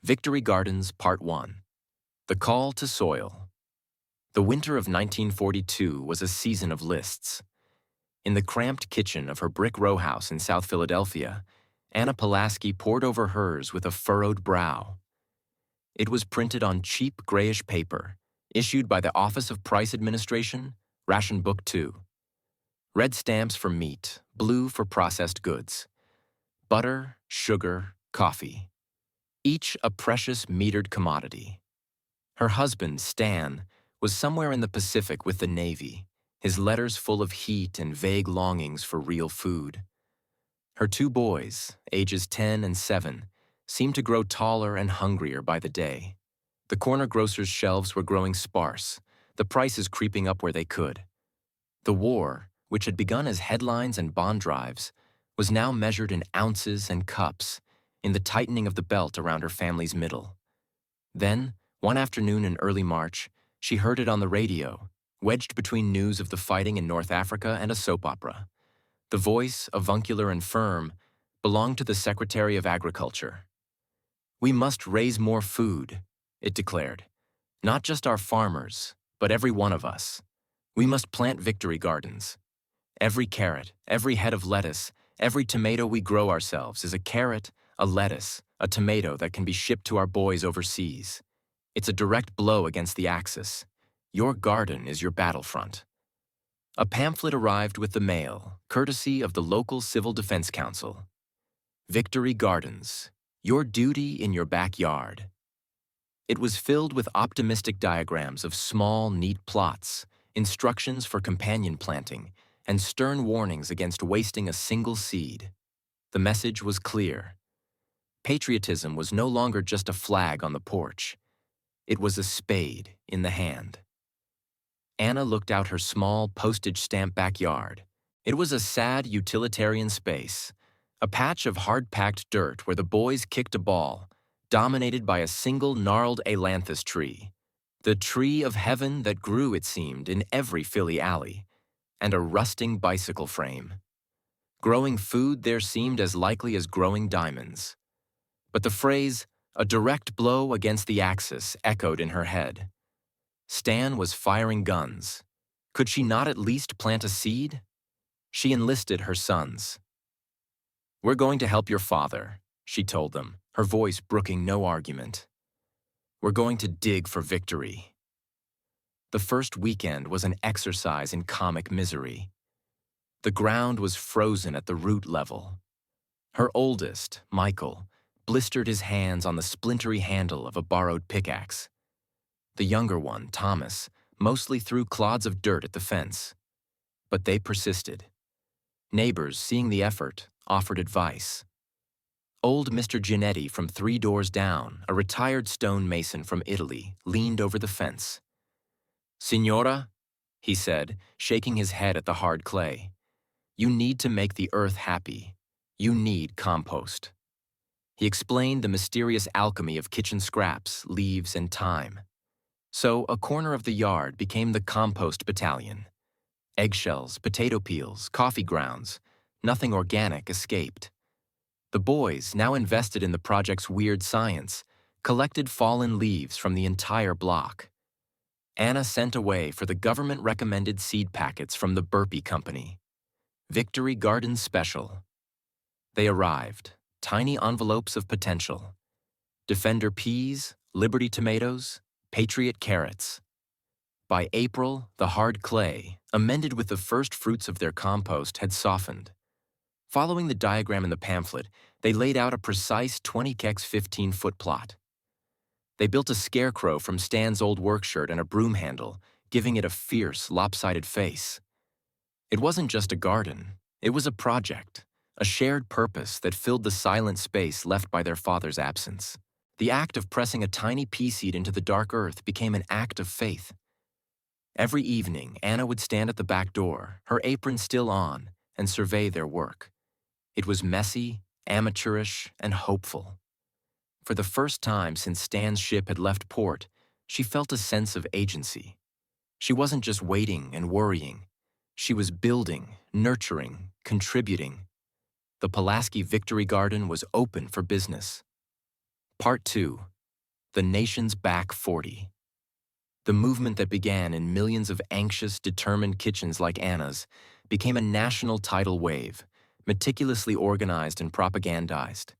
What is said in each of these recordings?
Victory Gardens Part 1. The Call to Soil. The winter of 1942 was a season of lists. In the cramped kitchen of her brick row house in South Philadelphia, Anna Pulaski pored over hers with a furrowed brow. It was printed on cheap grayish paper, issued by the Office of Price Administration, Ration Book 2. Red stamps for meat, blue for processed goods. Butter, sugar, coffee. Each a precious metered commodity. Her husband, Stan, was somewhere in the Pacific with the Navy, his letters full of heat and vague longings for real food. Her two boys, ages 10 and 7, seemed to grow taller and hungrier by the day. The corner grocer's shelves were growing sparse, the prices creeping up where they could. The war, which had begun as headlines and bond drives, was now measured in ounces and cups, in the tightening of the belt around her family's middle. Then, one afternoon in early March, she heard it on the radio, wedged between news of the fighting in North Africa and a soap opera. The voice, avuncular and firm, belonged to the Secretary of Agriculture. "We must raise more food," it declared. "Not just our farmers, but every one of us. We must plant victory gardens. Every carrot, every head of lettuce, every tomato we grow ourselves is a carrot, a lettuce, a tomato that can be shipped to our boys overseas. It's a direct blow against the Axis. Your garden is your battlefront." A pamphlet arrived with the mail, courtesy of the local Civil Defense Council. Victory Gardens, your duty in your backyard. It was filled with optimistic diagrams of small, neat plots, instructions for companion planting, and stern warnings against wasting a single seed. The message was clear. Patriotism was no longer just a flag on the porch. It was a spade in the hand. Anna looked out her small postage stamp backyard. It was a sad utilitarian space, a patch of hard-packed dirt where the boys kicked a ball, dominated by a single gnarled ailanthus tree, the tree of heaven that grew, it seemed, in every Philly alley, and a rusting bicycle frame. Growing food there seemed as likely as growing diamonds. But the phrase, "a direct blow against the Axis," echoed in her head. Stan was firing guns. Could she not at least plant a seed? She enlisted her sons. "We're going to help your father," she told them, her voice brooking no argument. "We're going to dig for victory." The first weekend was an exercise in comic misery. The ground was frozen at the root level. Her oldest, Michael, blistered his hands on the splintery handle of a borrowed pickaxe. The younger one, Thomas, mostly threw clods of dirt at the fence. But they persisted. Neighbors, seeing the effort, offered advice. Old Mr. Giannetti from 3 doors down, a retired stonemason from Italy, leaned over the fence. "Signora," he said, shaking his head at the hard clay, "you need to make the earth happy. You need compost." He explained the mysterious alchemy of kitchen scraps, leaves, and thyme. So a corner of the yard became the compost battalion. Eggshells, potato peels, coffee grounds, nothing organic escaped. The boys, now invested in the project's weird science, collected fallen leaves from the entire block. Anna sent away for the government-recommended seed packets from the Burpee Company. Victory Garden Special. They arrived, tiny envelopes of potential. Defender peas, Liberty tomatoes, Patriot carrots. By April, the hard clay, amended with the first fruits of their compost, had softened. Following the diagram in the pamphlet, they laid out a precise 20x 15-foot plot. They built a scarecrow from Stan's old work shirt and a broom handle, giving it a fierce, lopsided face. It wasn't just a garden, it was a project, a shared purpose that filled the silent space left by their father's absence. The act of pressing a tiny pea seed into the dark earth became an act of faith. Every evening, Anna would stand at the back door, her apron still on, and survey their work. It was messy, amateurish, and hopeful. For the first time since Stan's ship had left port, she felt a sense of agency. She wasn't just waiting and worrying. She was building, nurturing, contributing. The Pulaski Victory Garden was open for business. Part 2. the nation's Back 40. The movement that began in millions of anxious, determined kitchens like Anna's became a national tidal wave, meticulously organized and propagandized.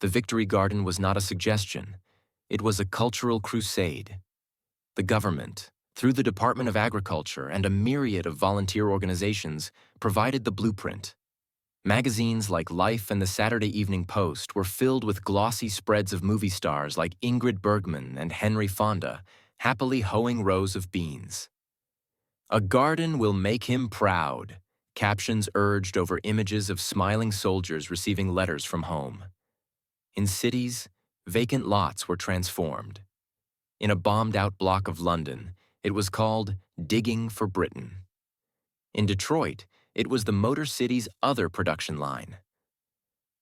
The Victory Garden was not a suggestion. It was a cultural crusade. The government, through the Department of Agriculture and a myriad of volunteer organizations, provided the blueprint. Magazines like Life and the Saturday Evening Post were filled with glossy spreads of movie stars like Ingrid Bergman and Henry Fonda, happily hoeing rows of beans. "A garden will make him proud," captions urged over images of smiling soldiers receiving letters from home. In cities, vacant lots were transformed. In a bombed-out block of London, it was called Digging for Britain. In Detroit, it was the Motor City's other production line.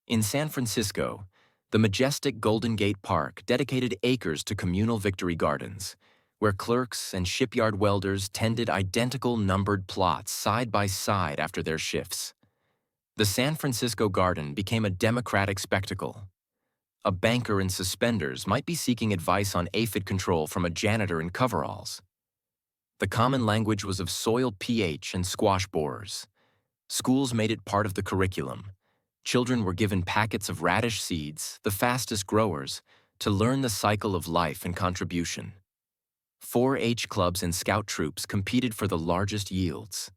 In San Francisco, the majestic Golden Gate Park dedicated acres to communal victory gardens, where clerks and shipyard welders tended identical numbered plots side by side after their shifts. The San Francisco Garden became a democratic spectacle. A banker in suspenders might be seeking advice on aphid control from a janitor in coveralls. The common language was of soil pH and squash borers. Schools made it part of the curriculum. Children were given packets of radish seeds, the fastest growers, to learn the cycle of life and contribution. 4-H clubs and scout troops competed for the largest yields.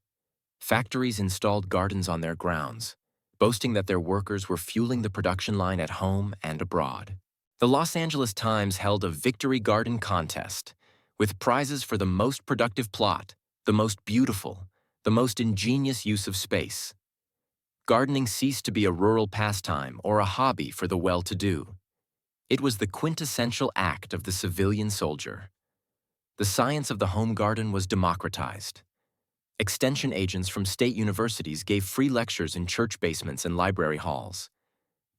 Factories installed gardens on their grounds, boasting that their workers were fueling the production line at home and abroad. The Los Angeles Times held a Victory Garden contest, with prizes for the most productive plot, the most beautiful, the most ingenious use of space. Gardening ceased to be a rural pastime or a hobby for the well-to-do. It was the quintessential act of the civilian soldier. The science of the home garden was democratized. Extension agents from state universities gave free lectures in church basements and library halls.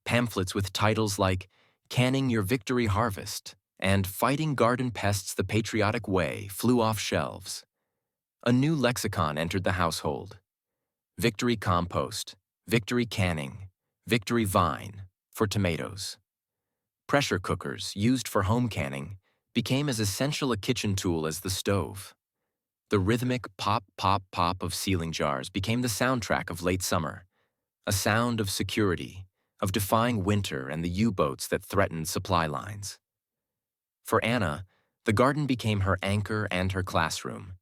Pamphlets with titles like "Canning Your Victory Harvest" and "Fighting Garden Pests the Patriotic Way" flew off shelves. A new lexicon entered the household. Victory Compost, Victory Canning, Victory Vine for tomatoes. Pressure cookers, used for home canning, became as essential a kitchen tool as the stove. The rhythmic pop, pop, pop of sealing jars became the soundtrack of late summer, a sound of security, of defying winter and the U-boats that threatened supply lines. For Anna, the garden became her anchor and her classroom.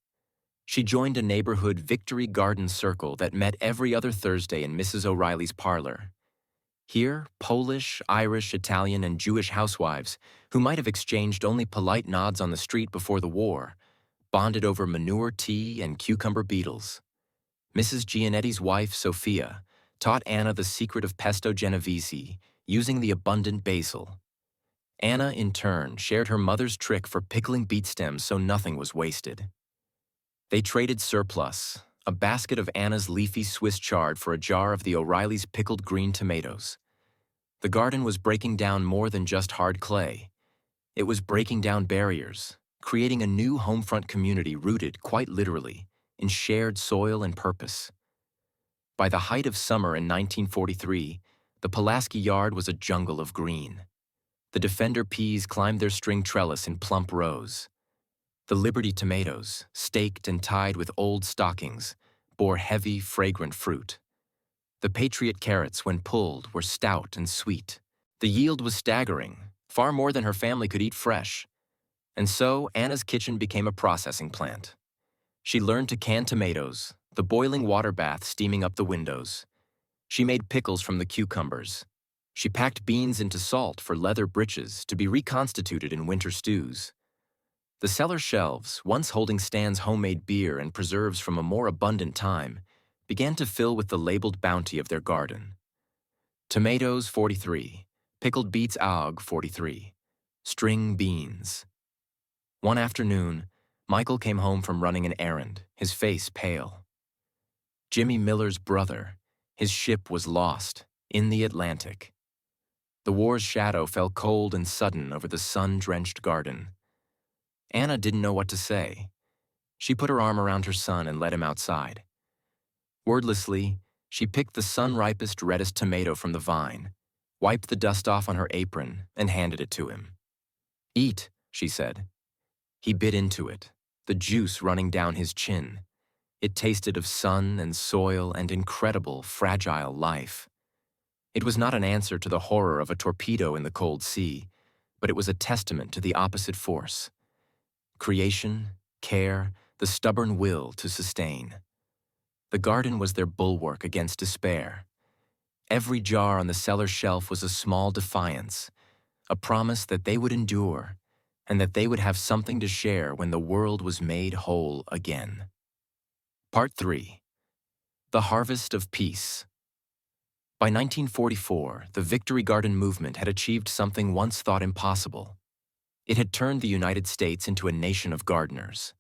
She joined a neighborhood Victory Garden circle that met every other Thursday in Mrs. O'Reilly's parlor. Here, Polish, Irish, Italian, and Jewish housewives, who might have exchanged only polite nods on the street before the war, bonded over manure tea and cucumber beetles. Mrs. Gianetti's wife, Sophia, taught Anna the secret of pesto genovese, using the abundant basil. Anna, in turn, shared her mother's trick for pickling beet stems so nothing was wasted. They traded surplus, a basket of Anna's leafy Swiss chard for a jar of the O'Reilly's pickled green tomatoes. The garden was breaking down more than just hard clay. It was breaking down barriers, creating a new homefront community rooted, quite literally, in shared soil and purpose. By the height of summer in 1943, the Pulaski yard was a jungle of green. The Defender peas climbed their string trellis in plump rows. The Liberty tomatoes, staked and tied with old stockings, bore heavy, fragrant fruit. The Patriot carrots, when pulled, were stout and sweet. The yield was staggering, far more than her family could eat fresh. And so, Anna's kitchen became a processing plant. She learned to can tomatoes, the boiling water bath steaming up the windows. She made pickles from the cucumbers. She packed beans into salt for leather breeches to be reconstituted in winter stews. The cellar shelves, once holding Stan's homemade beer and preserves from a more abundant time, began to fill with the labeled bounty of their garden. Tomatoes, 43. Pickled beets aug, 43. String beans. One afternoon, Michael came home from running an errand, his face pale. Jimmy Miller's brother, his ship was lost, in the Atlantic. The war's shadow fell cold and sudden over the sun-drenched garden. Anna didn't know what to say. She put her arm around her son and led him outside. Wordlessly, she picked the sun-ripest, reddest tomato from the vine, wiped the dust off on her apron, and handed it to him. "Eat," she said. He bit into it, the juice running down his chin. It tasted of sun and soil and incredible, fragile life. It was not an answer to the horror of a torpedo in the cold sea, but it was a testament to the opposite force. Creation, care, the stubborn will to sustain. The garden was their bulwark against despair. Every jar on the cellar shelf was a small defiance, a promise that they would endure, and that they would have something to share when the world was made whole again. Part 3. The Harvest of Peace. By 1944, the Victory Garden movement had achieved something once thought impossible. It had turned the United States into a nation of gardeners.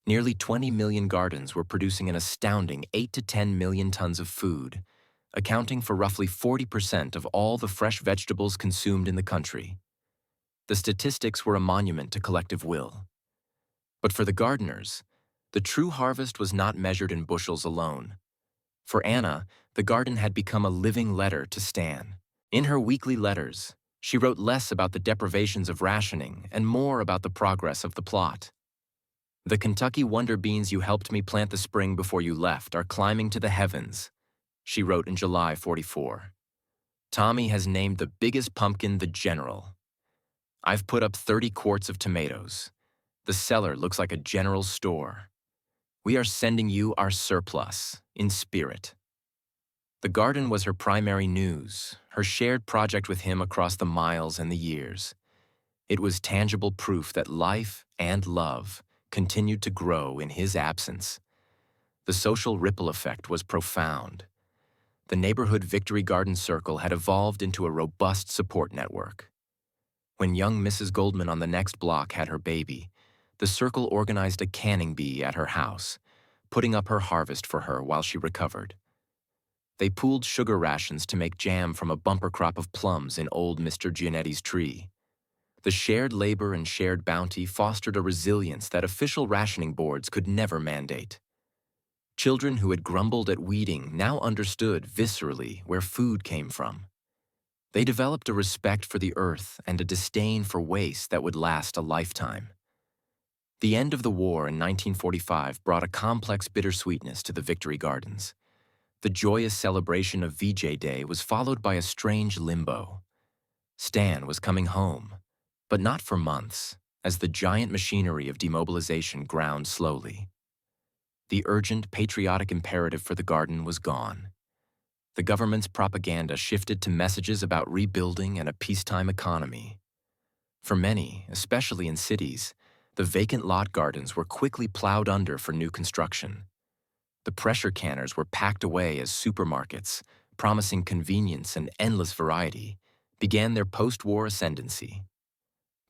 Nearly 20 million gardens were producing an astounding 8 to 10 million tons of food, accounting for roughly 40% of all the fresh vegetables consumed in the country. The statistics were a monument to collective will. But for the gardeners, the true harvest was not measured in bushels alone. For Anna, the garden had become a living letter to Stan. In her weekly letters, she wrote less about the deprivations of rationing and more about the progress of the plot. "The Kentucky wonder beans you helped me plant the spring before you left are climbing to the heavens," she wrote in July 44. "Tommy has named the biggest pumpkin the General. I've put up 30 quarts of tomatoes. The cellar looks like a general store. We are sending you our surplus, in spirit." The garden was her primary news, her shared project with him across the miles and the years. It was tangible proof that life and love continued to grow in his absence. The social ripple effect was profound. The neighborhood Victory Garden Circle had evolved into a robust support network. When young Mrs. Goldman on the next block had her baby, the circle organized a canning bee at her house, putting up her harvest for her while she recovered. They pooled sugar rations to make jam from a bumper crop of plums in old Mr. Gianetti's tree. The shared labor and shared bounty fostered a resilience that official rationing boards could never mandate. Children who had grumbled at weeding now understood viscerally where food came from. They developed a respect for the earth and a disdain for waste that would last a lifetime. The end of the war in 1945 brought a complex bittersweetness to the Victory Gardens. The joyous celebration of VJ Day was followed by a strange limbo. Stan was coming home, but not for months, as the giant machinery of demobilization ground slowly. The urgent, patriotic imperative for the garden was gone. The government's propaganda shifted to messages about rebuilding and a peacetime economy. For many, especially in cities, the vacant lot gardens were quickly plowed under for new construction. The pressure canners were packed away as supermarkets, promising convenience and endless variety, began their post-war ascendancy.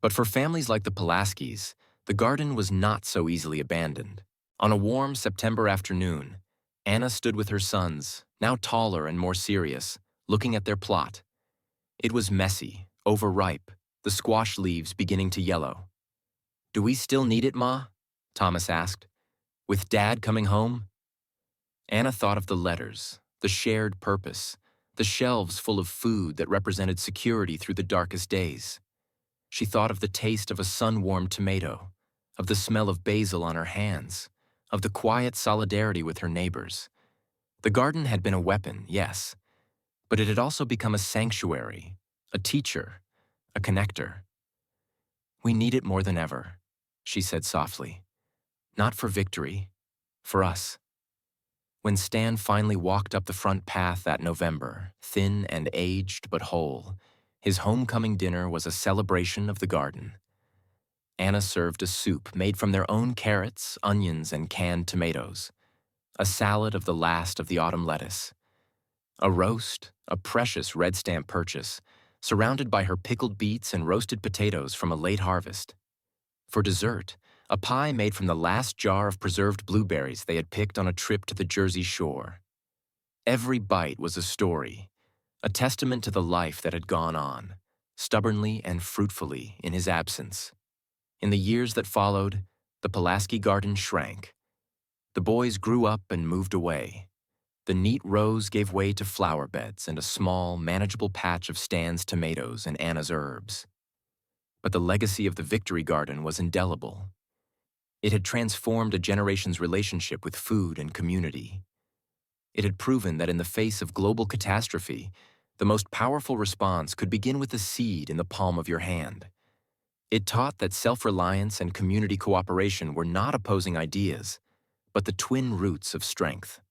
But for families like the Pulaskis, the garden was not so easily abandoned. On a warm September afternoon, Anna stood with her sons, now taller and more serious, looking at their plot. It was messy, overripe, the squash leaves beginning to yellow. "Do we still need it, Ma?" Thomas asked. "With Dad coming home?" Anna thought of the letters, the shared purpose, the shelves full of food that represented security through the darkest days. She thought of the taste of a sun-warmed tomato, of the smell of basil on her hands, of the quiet solidarity with her neighbors. The garden had been a weapon, yes, but it had also become a sanctuary, a teacher, a connector. "We need it more than ever," she said softly. "Not for Victory, for us." When Stan finally walked up the front path that November, thin and aged but whole, his homecoming dinner was a celebration of the garden. Anna served a soup made from their own carrots, onions, and canned tomatoes, a salad of the last of the autumn lettuce, a roast, a precious red stamp purchase, surrounded by her pickled beets and roasted potatoes from a late harvest. For dessert, a pie made from the last jar of preserved blueberries they had picked on a trip to the Jersey Shore. Every bite was a story, a testament to the life that had gone on, stubbornly and fruitfully in his absence. In the years that followed, the Pulaski garden shrank. The boys grew up and moved away. The neat rows gave way to flower beds and a small, manageable patch of Stan's tomatoes and Anna's herbs. But the legacy of the Victory Garden was indelible. It had transformed a generation's relationship with food and community. It had proven that in the face of global catastrophe, the most powerful response could begin with a seed in the palm of your hand. It taught that self-reliance and community cooperation were not opposing ideas, but the twin roots of strength.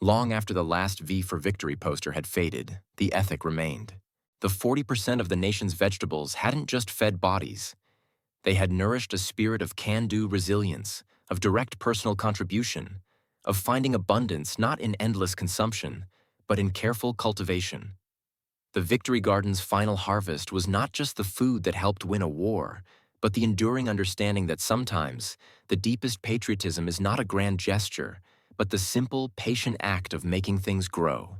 Long after the last V for Victory poster had faded, the ethic remained. The 40% of the nation's vegetables hadn't just fed bodies. They had nourished a spirit of can-do resilience, of direct personal contribution, of finding abundance not in endless consumption, but in careful cultivation. The Victory Garden's final harvest was not just the food that helped win a war, but the enduring understanding that sometimes the deepest patriotism is not a grand gesture, but the simple, patient act of making things grow.